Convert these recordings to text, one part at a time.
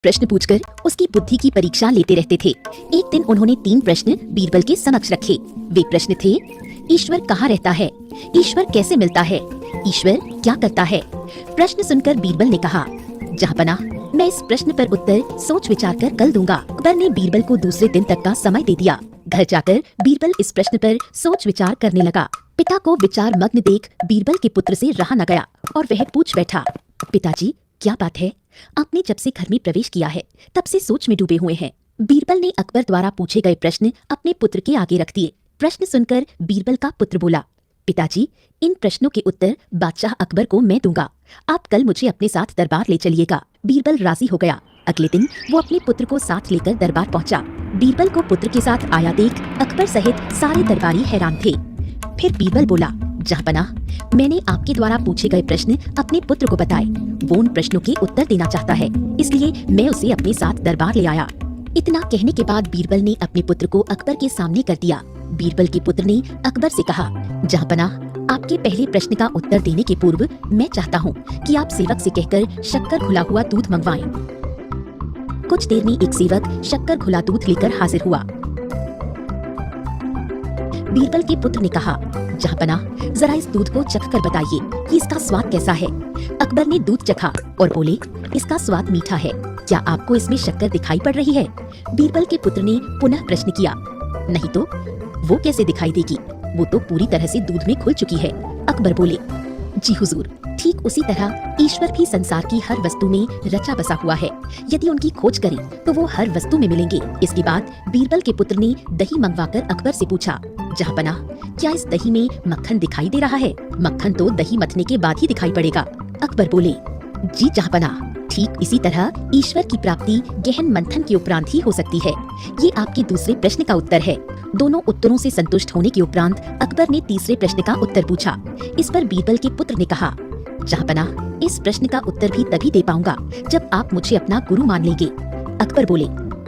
प्रश्न पूछकर उसकी बुद्धि की परीक्षा लेते रहते थे। एक दिन उन्होंने 3 प्रश्न बीरबल के समक्ष रखे। वे प्रश्न थे, ईश्वर कहाँ रहता है, ईश्वर कैसे मिलता है, ईश्वर क्या करता है। प्रश्न सुनकर बीरबल ने कहा, जहाँपनाह, मैं इस प्रश्न पर उत्तर सोच विचार कर कल दूंगा। अकबर ने बीरबल को दूसरे दिन तक का समय दे दिया। घर जाकर बीरबल इस प्रश्न पर सोच विचार करने लगा। पिता को विचार मग्न देख बीरबल के पुत्र से रहा न गया और वह पूछ बैठा, पिताजी क्या बात है, आपने जब से घर में प्रवेश किया है तब से सोच में डूबे हुए हैं। बीरबल ने अकबर द्वारा पूछे गए प्रश्न अपने पुत्र के आगे रख दिए। प्रश्न सुनकर बीरबल का पुत्र बोला, पिताजी इन प्रश्नों के उत्तर बादशाह अकबर को मैं दूंगा, आप कल मुझे अपने साथ दरबार ले चलिएगा। बीरबल राजी हो गया। अगले दिन वो अपने पुत्र को साथ लेकर दरबार पहुंचा। बीरबल को पुत्र के साथ आया देख अकबर सहित सारे दरबारी हैरान थे। फिर बीरबल बोला, जहाँपनाह, मैंने आपके द्वारा पूछे गए प्रश्न अपने पुत्र को बताए। वो उन प्रश्नों के उत्तर देना चाहता है, इसलिए मैं उसे अपने साथ दरबार ले आया। इतना कहने के बाद बीरबल ने अपने पुत्र को अकबर के सामने कर दिया। बीरबल के पुत्र ने अकबर से कहा, जहाँपनाह, आपके पहले प्रश्न का उत्तर देने के पूर्व मैं चाहता हूँ कि आप सेवक से कहकर शक्कर घुला हुआ दूध मंगवाएं। कुछ देर में एक सेवक शक्कर घुला दूध लेकर हाजिर हुआ। बीरबल के पुत्र ने कहा, जहाँपनाह, जरा इस दूध को चख कर बताइए कि इसका स्वाद कैसा है। अकबर ने दूध चखा और बोले, इसका स्वाद मीठा है, क्या आपको इसमें शक्कर दिखाई पड़ रही है। बीरबल के पुत्र ने पुनः प्रश्न किया, नहीं तो वो कैसे दिखाई देगी, वो तो पूरी तरह से दूध में घुल चुकी है। अकबर बोले, जी हुजूर, ठीक उसी तरह ईश्वर भी संसार की हर वस्तु में रचा बसा हुआ है। यदि उनकी खोज करें तो वो हर वस्तु में मिलेंगे। इसके बाद बीरबल के पुत्र ने दही मंगवाकर अकबर से पूछा, जहाँपनाह, क्या इस दही में मक्खन दिखाई दे रहा है। मक्खन तो दही मथने के बाद ही दिखाई पड़ेगा। अकबर बोले, जी जहाँपनाह, ठीक इसी तरह ईश्वर की प्राप्ति गहन मंथन के उपरांत ही हो सकती है। ये आपके दूसरे प्रश्न का उत्तर है। दोनों उत्तरों से संतुष्ट होने के उपरांत अकबर ने तीसरे प्रश्न का उत्तर पूछा। इस पर बीरबल के पुत्र ने कहा, जहाँपनाह, इस प्रश्न का उत्तर भी तभी दे पाऊंगा जब आप मुझे अपना गुरु मान लेंगे। अकबर बोले,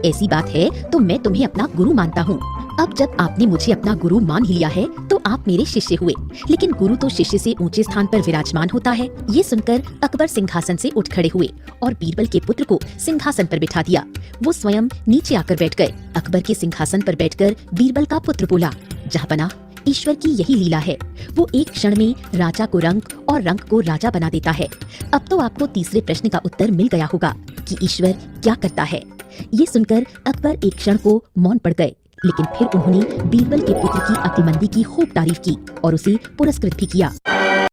ऐसी बात है तो मैं तुम्हें अपना गुरु मानता हूँ। अब जब आपने मुझे अपना गुरु मान ही लिया है तो आप मेरे शिष्य हुए, लेकिन गुरु तो शिष्य से ऊंचे स्थान पर विराजमान होता है। ये सुनकर अकबर सिंहासन से उठ खड़े हुए और बीरबल के पुत्र को सिंहासन पर बिठा दिया। वो स्वयं नीचे आकर बैठ गए। अकबर के सिंहासन पर बैठकर बीरबल का पुत्र बोला, जहाँपनाह, ईश्वर की यही लीला है, वो एक क्षण में राजा को रंक और रंक को राजा बना देता है। अब तो आपको तीसरे प्रश्न का उत्तर मिल गया होगा कि ईश्वर क्या करता है। ये सुनकर अकबर एक क्षण को मौन पड़ गए, लेकिन फिर उन्होंने बीरबल के पुत्र की अक्लमंदी की खूब तारीफ की और उसे पुरस्कृत भी किया।